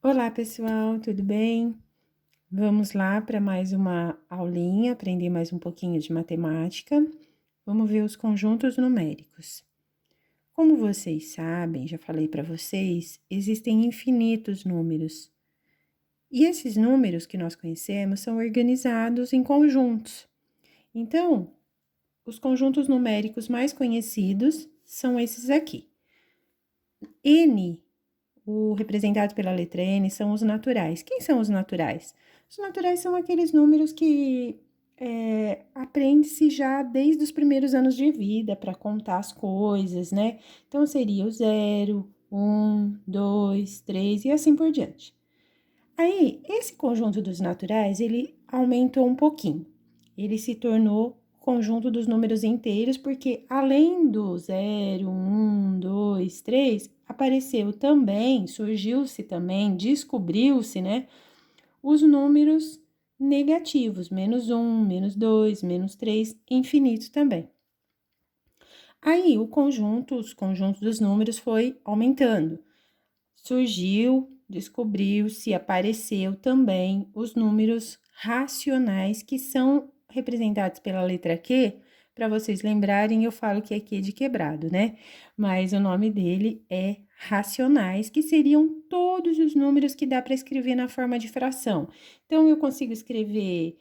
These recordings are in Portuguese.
Olá, pessoal, tudo bem? Vamos lá para mais uma aulinha, aprender mais um pouquinho de matemática. Vamos ver os conjuntos numéricos. Como vocês sabem, já falei para vocês, existem infinitos números. E esses números que nós conhecemos são organizados em conjuntos. Então, os conjuntos numéricos mais conhecidos são esses aqui. N, o representado pela letra N, são os naturais. Quem são os naturais? Os naturais são aqueles números que aprende-se já desde os primeiros anos de vida para contar as coisas, né? Então, seria o 0, 1, 2, 3 e assim por diante. Aí, esse conjunto dos naturais, ele aumentou um pouquinho. Ele se tornou conjunto dos números inteiros, porque além do 0, 1, 2, 3, apareceu também, surgiu-se também, descobriu-se, né, os números negativos, -1, -2, -3, infinito também. Aí, os conjuntos dos números foi aumentando. Surgiu, descobriu-se, apareceu também os números racionais, que são representados pela letra Q. Para vocês lembrarem, eu falo que é Q de quebrado, né? Mas o nome dele é racionais, que seriam todos os números que dá para escrever na forma de fração. Então, eu consigo escrever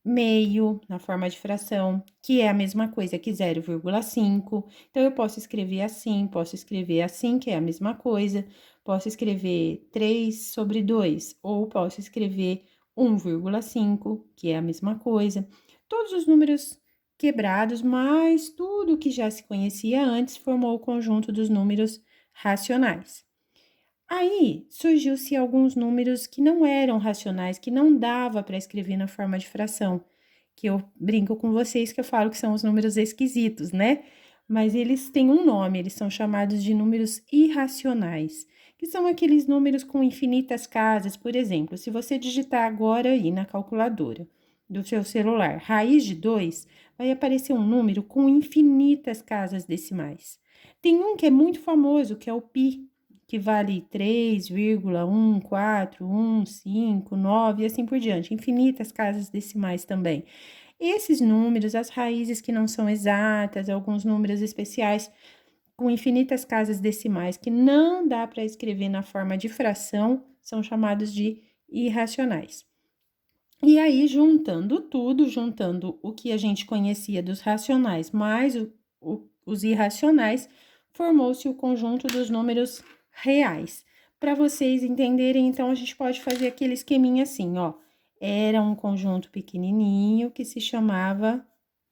meio na forma de fração, que é a mesma coisa que 0,5. Então, eu posso escrever assim, que é a mesma coisa. Posso escrever 3/2, ou posso escrever 1,5, que é a mesma coisa. Todos os números quebrados, mas tudo que já se conhecia antes formou o conjunto dos números racionais. Aí surgiu-se alguns números que não eram racionais, que não dava para escrever na forma de fração, que eu brinco com vocês que eu falo que são os números esquisitos, né? Mas eles têm um nome, eles são chamados de números irracionais, que são aqueles números com infinitas casas. Por exemplo, se você digitar agora aí na calculadora do seu celular, raiz de 2, vai aparecer um número com infinitas casas decimais. Tem um que é muito famoso, que é o pi, que vale 3,14159 e assim por diante, infinitas casas decimais também. Esses números, as raízes que não são exatas, alguns números especiais com infinitas casas decimais que não dá para escrever na forma de fração, são chamados de irracionais. E aí, juntando tudo, juntando o que a gente conhecia dos racionais mais os irracionais, formou-se o conjunto dos números reais. Para vocês entenderem, então, a gente pode fazer aquele esqueminha assim, ó. Era um conjunto pequenininho que se chamava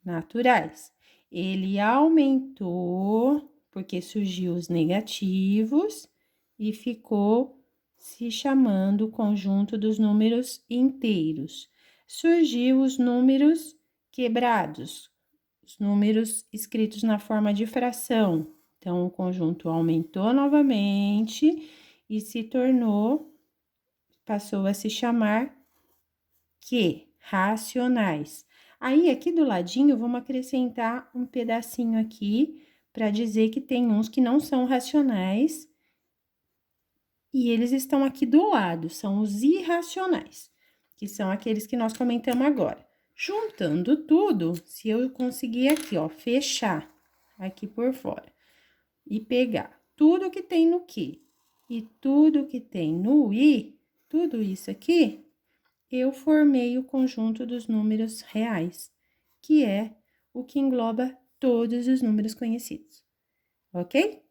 naturais. Ele aumentou porque surgiu os negativos e ficou se chamando conjunto dos números inteiros. Surgiu os números quebrados, os números escritos na forma de fração. Então, o conjunto aumentou novamente e passou a se chamar racionais. Aí, aqui do ladinho, vamos acrescentar um pedacinho aqui para dizer que tem uns que não são racionais e eles estão aqui do lado, são os irracionais, que são aqueles que nós comentamos agora. Juntando tudo, se eu conseguir aqui, ó, fechar aqui por fora e pegar tudo que tem no Q e tudo que tem no I, tudo isso aqui, eu formei o conjunto dos números reais, que é o que engloba todos os números conhecidos, ok?